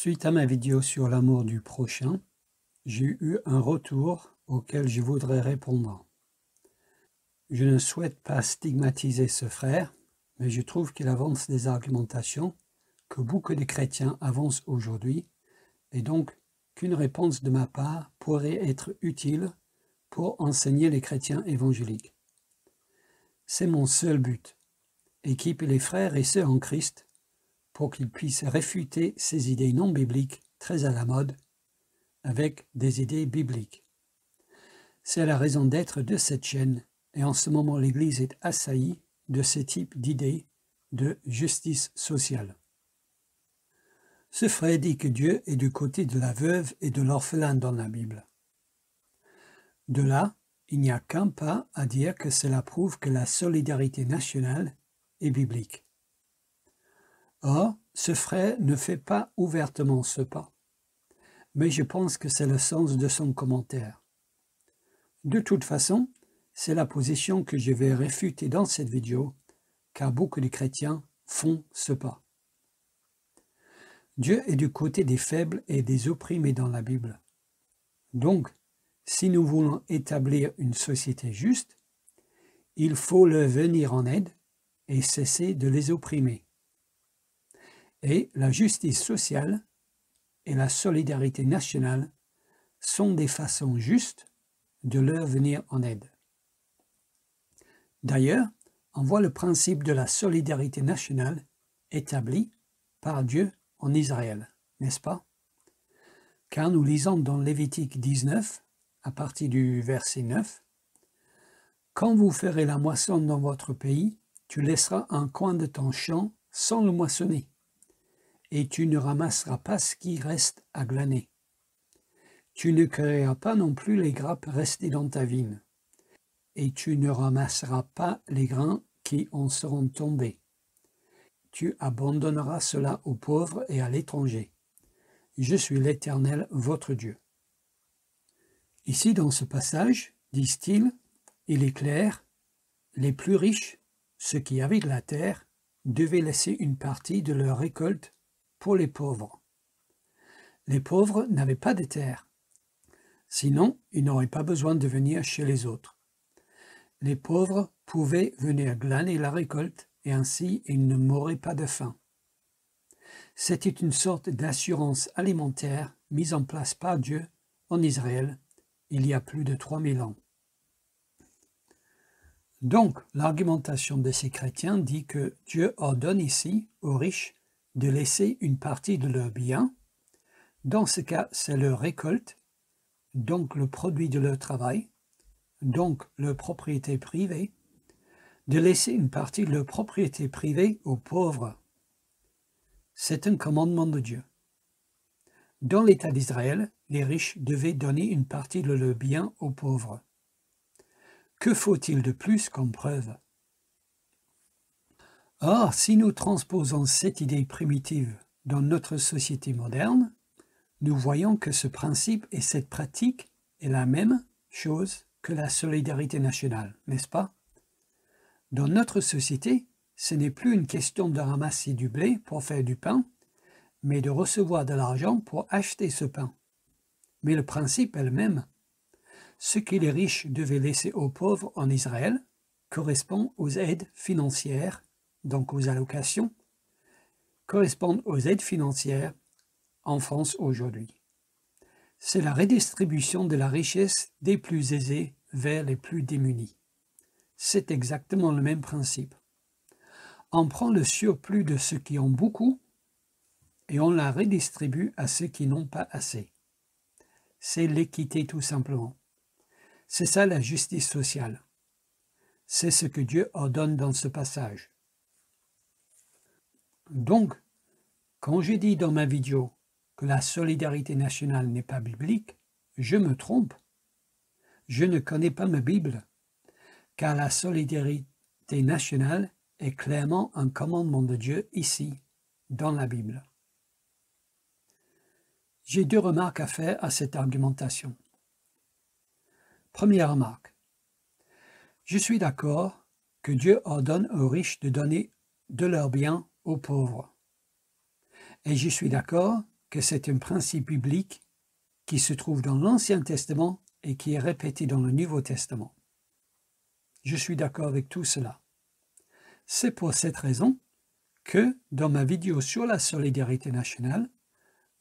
Suite à ma vidéo sur l'amour du prochain, j'ai eu un retour auquel je voudrais répondre. Je ne souhaite pas stigmatiser ce frère, mais je trouve qu'il avance des argumentations que beaucoup de chrétiens avancent aujourd'hui, et donc qu'une réponse de ma part pourrait être utile pour enseigner les chrétiens évangéliques. C'est mon seul but, équiper les frères et sœurs en Christ pour qu'ils puissent réfuter ces idées non bibliques très à la mode avec des idées bibliques. C'est la raison d'être de cette chaîne, et en ce moment l'Église est assaillie de ce type d'idées de justice sociale. Ce frère dit que Dieu est du côté de la veuve et de l'orphelin dans la Bible. De là, il n'y a qu'un pas à dire que cela prouve que la solidarité nationale est biblique. Or, ce frère ne fait pas ouvertement ce pas, mais je pense que c'est le sens de son commentaire. De toute façon, c'est la position que je vais réfuter dans cette vidéo, car beaucoup de chrétiens font ce pas. Dieu est du côté des faibles et des opprimés dans la Bible. Donc, si nous voulons établir une société juste, il faut leur venir en aide et cesser de les opprimer. Et la justice sociale et la solidarité nationale sont des façons justes de leur venir en aide. D'ailleurs, on voit le principe de la solidarité nationale établi par Dieu en Israël, n'est-ce pas? Car nous lisons dans Lévitique 19, à partir du verset 9, « Quand vous ferez la moisson dans votre pays, tu laisseras un coin de ton champ sans le moissonner, et tu ne ramasseras pas ce qui reste à glaner. Tu ne cueilleras pas non plus les grappes restées dans ta vigne, et tu ne ramasseras pas les grains qui en seront tombés. Tu abandonneras cela aux pauvres et à l'étranger. Je suis l'Éternel, votre Dieu. » Ici, dans ce passage, disent-ils, il est clair, les plus riches, ceux qui avaient de la terre, devaient laisser une partie de leur récolte pour les pauvres. Les pauvres n'avaient pas de terre, sinon ils n'auraient pas besoin de venir chez les autres. Les pauvres pouvaient venir glaner la récolte et ainsi ils ne mourraient pas de faim. C'était une sorte d'assurance alimentaire mise en place par Dieu en Israël il y a plus de 3000 ans. Donc, l'argumentation de ces chrétiens dit que Dieu ordonne ici aux riches de laisser une partie de leurs biens. Dans ce cas, c'est leur récolte, donc le produit de leur travail, donc leur propriété privée, de laisser une partie de leur propriété privée aux pauvres. C'est un commandement de Dieu. Dans l'État d'Israël, les riches devaient donner une partie de leurs biens aux pauvres. Que faut-il de plus comme preuve? Or, si nous transposons cette idée primitive dans notre société moderne, nous voyons que ce principe et cette pratique est la même chose que la solidarité nationale, n'est-ce pas? Dans notre société, ce n'est plus une question de ramasser du blé pour faire du pain, mais de recevoir de l'argent pour acheter ce pain. Mais le principe est le même. Ce que les riches devaient laisser aux pauvres en Israël correspond aux aides financières, donc aux allocations, correspondent aux aides financières en France aujourd'hui. C'est la redistribution de la richesse des plus aisés vers les plus démunis. C'est exactement le même principe. On prend le surplus de ceux qui ont beaucoup et on la redistribue à ceux qui n'ont pas assez. C'est l'équité tout simplement. C'est ça la justice sociale. C'est ce que Dieu ordonne dans ce passage. Donc, quand je dis dans ma vidéo que la solidarité nationale n'est pas biblique, je me trompe. Je ne connais pas ma Bible, car la solidarité nationale est clairement un commandement de Dieu ici, dans la Bible. J'ai deux remarques à faire à cette argumentation. Première remarque. Je suis d'accord que Dieu ordonne aux riches de donner de leurs biens aux pauvres. Et je suis d'accord que c'est un principe biblique qui se trouve dans l'Ancien Testament et qui est répété dans le Nouveau Testament. Je suis d'accord avec tout cela. C'est pour cette raison que, dans ma vidéo sur la solidarité nationale,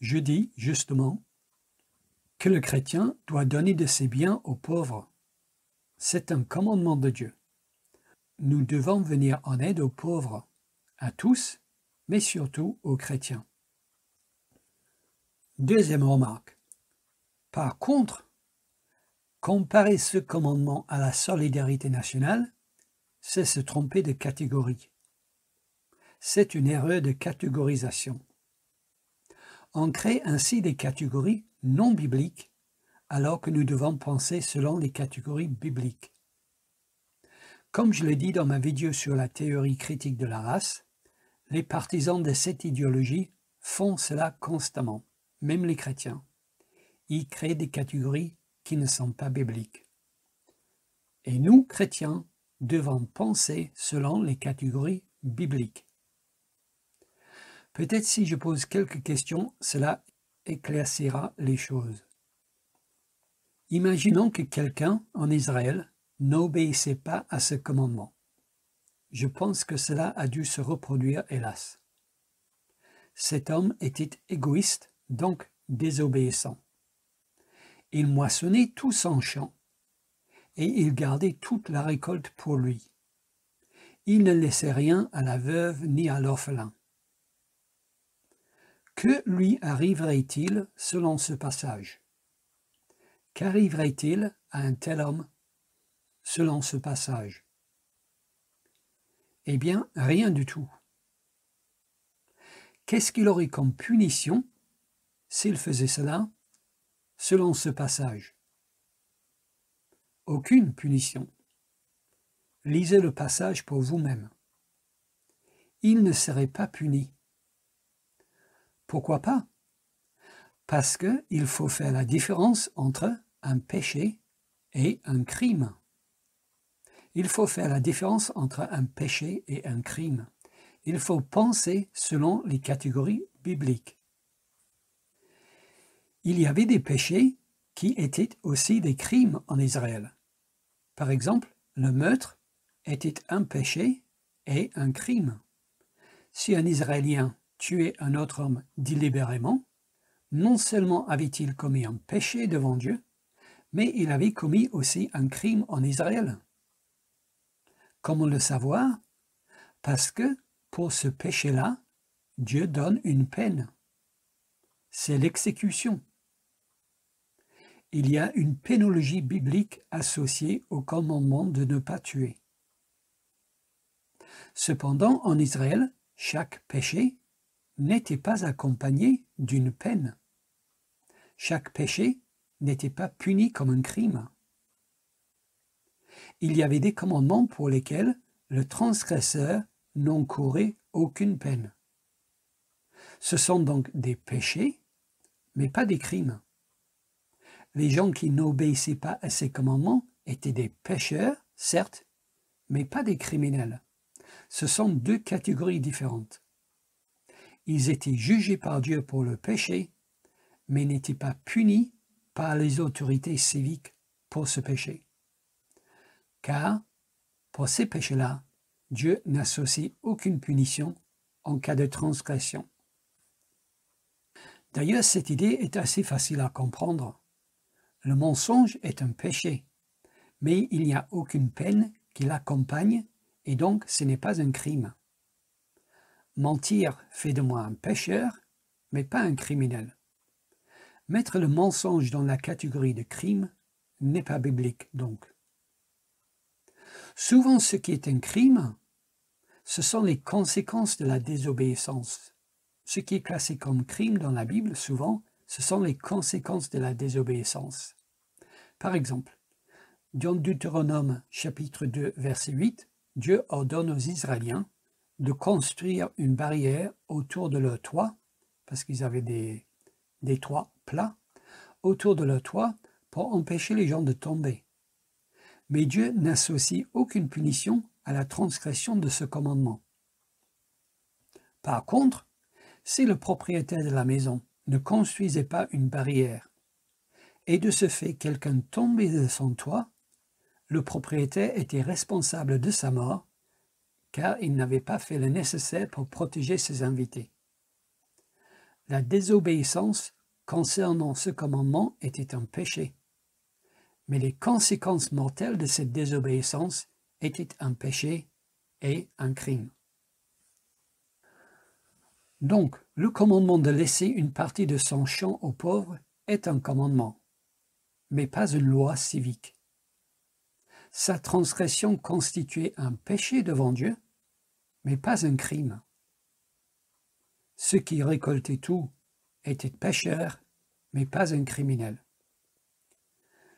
je dis justement que le chrétien doit donner de ses biens aux pauvres. C'est un commandement de Dieu. Nous devons venir en aide aux pauvres, à tous, mais surtout aux chrétiens. Deuxième remarque. Par contre, comparer ce commandement à la solidarité nationale, c'est se tromper de catégorie. C'est une erreur de catégorisation. On crée ainsi des catégories non bibliques alors que nous devons penser selon les catégories bibliques. Comme je l'ai dit dans ma vidéo sur la théorie critique de la race, les partisans de cette idéologie font cela constamment, même les chrétiens. Ils créent des catégories qui ne sont pas bibliques. Et nous, chrétiens, devons penser selon les catégories bibliques. Peut-être si je pose quelques questions, cela éclaircira les choses. Imaginons que quelqu'un en Israël n'obéissait pas à ce commandement. Je pense que cela a dû se reproduire, hélas. Cet homme était égoïste, donc désobéissant. Il moissonnait tout son champ et il gardait toute la récolte pour lui. Il ne laissait rien à la veuve ni à l'orphelin. Que lui arriverait-il selon ce passage? Qu'arriverait-il à un tel homme selon ce passage? Eh bien, rien du tout. Qu'est-ce qu'il aurait comme punition s'il faisait cela selon ce passage? Aucune punition. Lisez le passage pour vous-même. Il ne serait pas puni. Pourquoi pas? Parce qu'il faut faire la différence entre un péché et un crime. Il faut faire la différence entre un péché et un crime. Il faut penser selon les catégories bibliques. Il y avait des péchés qui étaient aussi des crimes en Israël. Par exemple, le meurtre était un péché et un crime. Si un Israélien tuait un autre homme délibérément, non seulement avait-il commis un péché devant Dieu, mais il avait commis aussi un crime en Israël. Comment le savoir? Parce que pour ce péché-là, Dieu donne une peine. C'est l'exécution. Il y a une pénologie biblique associée au commandement de ne pas tuer. Cependant, en Israël, chaque péché n'était pas accompagné d'une peine. Chaque péché n'était pas puni comme un crime. Il y avait des commandements pour lesquels le transgresseur n'encourait aucune peine. Ce sont donc des péchés, mais pas des crimes. Les gens qui n'obéissaient pas à ces commandements étaient des pécheurs, certes, mais pas des criminels. Ce sont deux catégories différentes. Ils étaient jugés par Dieu pour le péché, mais n'étaient pas punis par les autorités civiques pour ce péché. Car, pour ces péchés-là, Dieu n'associe aucune punition en cas de transgression. D'ailleurs, cette idée est assez facile à comprendre. Le mensonge est un péché, mais il n'y a aucune peine qui l'accompagne et donc ce n'est pas un crime. Mentir fait de moi un pécheur, mais pas un criminel. Mettre le mensonge dans la catégorie de crime n'est pas biblique donc. Souvent ce qui est un crime, ce sont les conséquences de la désobéissance. Ce qui est classé comme crime dans la Bible, souvent, ce sont les conséquences de la désobéissance. Par exemple, dans Deutéronome chapitre 2, verset 8, Dieu ordonne aux Israéliens de construire une barrière autour de leur toit, parce qu'ils avaient des toits plats, autour de leur toit pour empêcher les gens de tomber. Mais Dieu n'associe aucune punition à la transgression de ce commandement. Par contre, si le propriétaire de la maison ne construisait pas une barrière, et de ce fait quelqu'un tombait de son toit, le propriétaire était responsable de sa mort, car il n'avait pas fait le nécessaire pour protéger ses invités. La désobéissance concernant ce commandement était un péché, mais les conséquences mortelles de cette désobéissance étaient un péché et un crime. Donc, le commandement de laisser une partie de son champ aux pauvres est un commandement, mais pas une loi civique. Sa transgression constituait un péché devant Dieu, mais pas un crime. Ceux qui récoltaient tout étaient pécheurs, mais pas un criminel.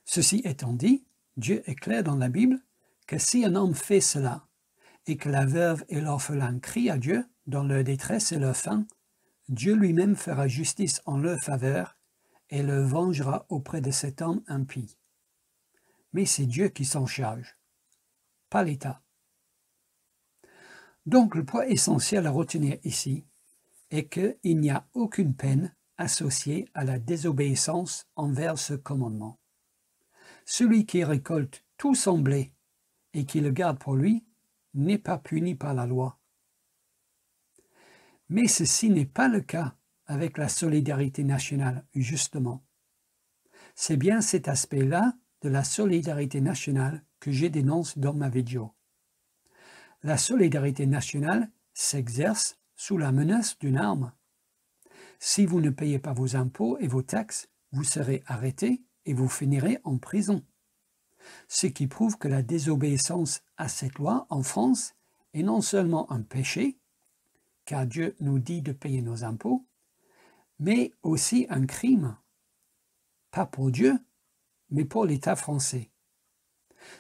Ceci étant dit, Dieu est clair dans la Bible que si un homme fait cela, et que la veuve et l'orphelin crient à Dieu dans leur détresse et leur faim, Dieu lui-même fera justice en leur faveur et le vengera auprès de cet homme impie. Mais c'est Dieu qui s'en charge, pas l'État. Donc le point essentiel à retenir ici est qu'il n'y a aucune peine associée à la désobéissance envers ce commandement. Celui qui récolte tout son blé et qui le garde pour lui n'est pas puni par la loi. Mais ceci n'est pas le cas avec la solidarité nationale, justement. C'est bien cet aspect-là de la solidarité nationale que je dénonce dans ma vidéo. La solidarité nationale s'exerce sous la menace d'une arme. Si vous ne payez pas vos impôts et vos taxes, vous serez arrêté et vous finirez en prison. Ce qui prouve que la désobéissance à cette loi en France est non seulement un péché, car Dieu nous dit de payer nos impôts, mais aussi un crime, pas pour Dieu, mais pour l'État français.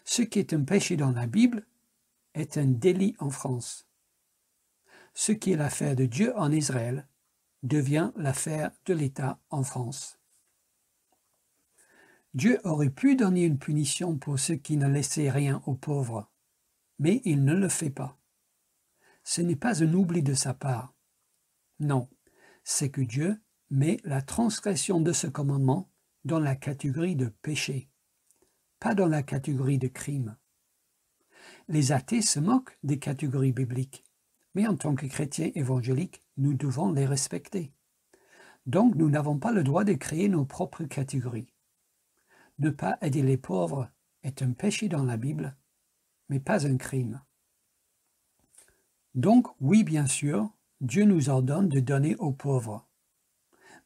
Ce qui est un péché dans la Bible est un délit en France. Ce qui est l'affaire de Dieu en Israël devient l'affaire de l'État en France. Dieu aurait pu donner une punition pour ceux qui ne laissaient rien aux pauvres, mais il ne le fait pas. Ce n'est pas un oubli de sa part. Non, c'est que Dieu met la transgression de ce commandement dans la catégorie de péché, pas dans la catégorie de crime. Les athées se moquent des catégories bibliques, mais en tant que chrétiens évangéliques, nous devons les respecter. Donc nous n'avons pas le droit de créer nos propres catégories. Ne pas aider les pauvres est un péché dans la Bible, mais pas un crime. Donc oui, bien sûr, Dieu nous ordonne de donner aux pauvres.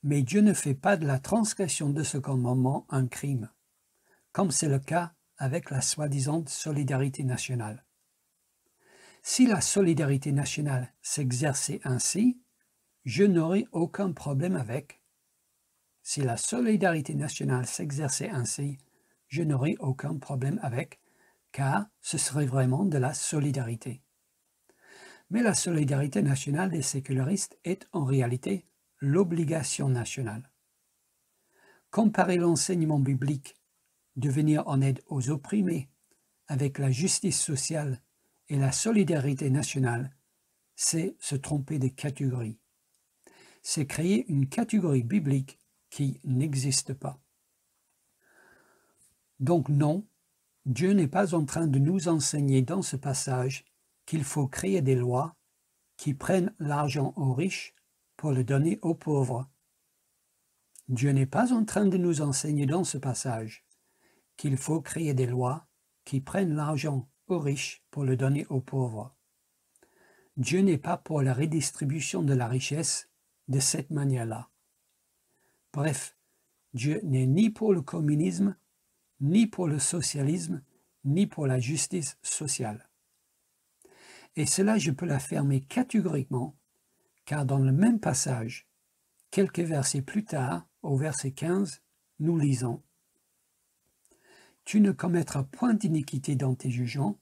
Mais Dieu ne fait pas de la transgression de ce commandement un crime, comme c'est le cas avec la soi-disant solidarité nationale. Si la solidarité nationale s'exerçait ainsi, je n'aurais aucun problème avec. Si la solidarité nationale s'exerçait ainsi, je n'aurais aucun problème avec, car ce serait vraiment de la solidarité. Mais la solidarité nationale des sécularistes est en réalité l'obligation nationale. Comparer l'enseignement biblique de venir en aide aux opprimés avec la justice sociale et la solidarité nationale, c'est se tromper de catégorie. C'est créer une catégorie biblique qui n'existe pas. Donc non, Dieu n'est pas en train de nous enseigner dans ce passage qu'il faut créer des lois qui prennent l'argent aux riches pour le donner aux pauvres. Dieu n'est pas en train de nous enseigner dans ce passage qu'il faut créer des lois qui prennent l'argent aux riches pour le donner aux pauvres. Dieu n'est pas pour la redistribution de la richesse de cette manière-là. Bref, Dieu n'est ni pour le communisme, ni pour le socialisme, ni pour la justice sociale. Et cela, je peux l'affirmer catégoriquement, car dans le même passage, quelques versets plus tard, au verset 15, nous lisons « Tu ne commettras point d'iniquité dans tes jugements,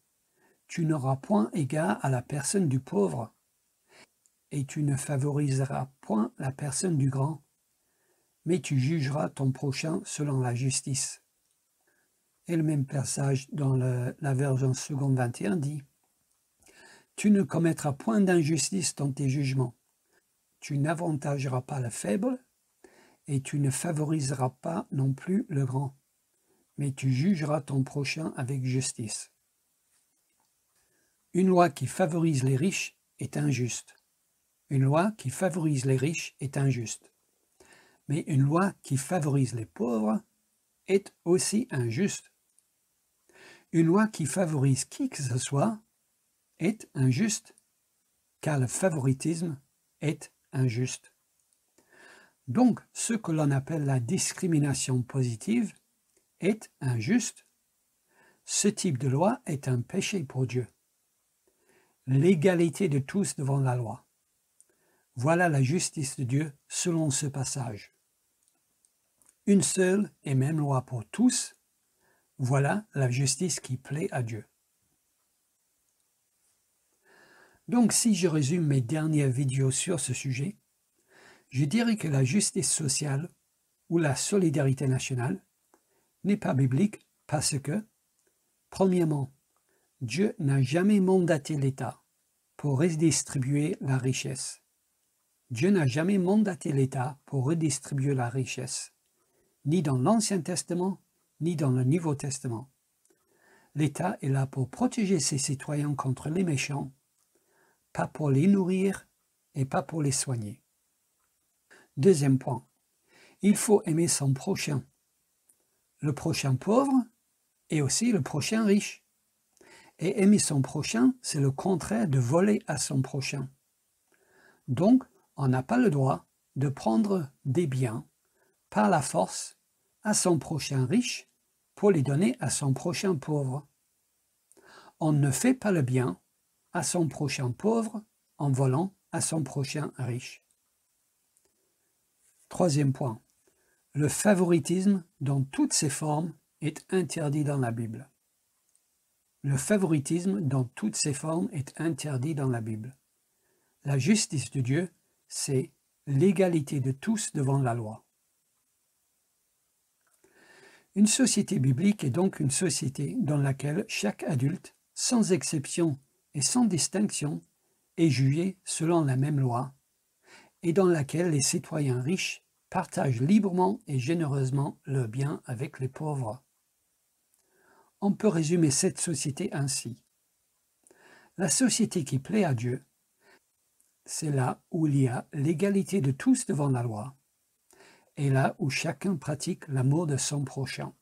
tu n'auras point égard à la personne du pauvre, et tu ne favoriseras point la personne du grand, mais tu jugeras ton prochain selon la justice. » Et le même passage dans la version seconde 21 dit « Tu ne commettras point d'injustice dans tes jugements, tu n'avantageras pas le faible, et tu ne favoriseras pas non plus le grand, mais tu jugeras ton prochain avec justice. Une loi qui favorise les riches est injuste. Une loi qui favorise les riches est injuste. Mais une loi qui favorise les pauvres est aussi injuste. Une loi qui favorise qui que ce soit est injuste, car le favoritisme est injuste. Donc, ce que l'on appelle la discrimination positive est injuste. Ce type de loi est un péché pour Dieu. L'égalité de tous devant la loi. Voilà la justice de Dieu selon ce passage. Une seule et même loi pour tous, voilà la justice qui plaît à Dieu. Donc si je résume mes dernières vidéos sur ce sujet, je dirais que la justice sociale ou la solidarité nationale n'est pas biblique parce que, premièrement, Dieu n'a jamais mandaté l'État pour redistribuer la richesse. Dieu n'a jamais mandaté l'État pour redistribuer la richesse, ni dans l'Ancien Testament, ni dans le Nouveau Testament. L'État est là pour protéger ses citoyens contre les méchants, pas pour les nourrir et pas pour les soigner. Deuxième point, il faut aimer son prochain, le prochain pauvre et aussi le prochain riche. Et aimer son prochain, c'est le contraire de voler à son prochain. Donc, on n'a pas le droit de prendre des biens par la force à son prochain riche pour les donner à son prochain pauvre. On ne fait pas le bien à son prochain pauvre en volant à son prochain riche. Troisième point, le favoritisme dans toutes ses formes est interdit dans la Bible. Le favoritisme dans toutes ses formes est interdit dans la Bible. La justice de Dieu, c'est l'égalité de tous devant la loi. Une société biblique est donc une société dans laquelle chaque adulte, sans exception et sans distinction, est jugé selon la même loi, et dans laquelle les citoyens riches partagent librement et généreusement leurs biens avec les pauvres. On peut résumer cette société ainsi. La société qui plaît à Dieu, c'est là où il y a l'égalité de tous devant la loi, et là où chacun pratique l'amour de son prochain.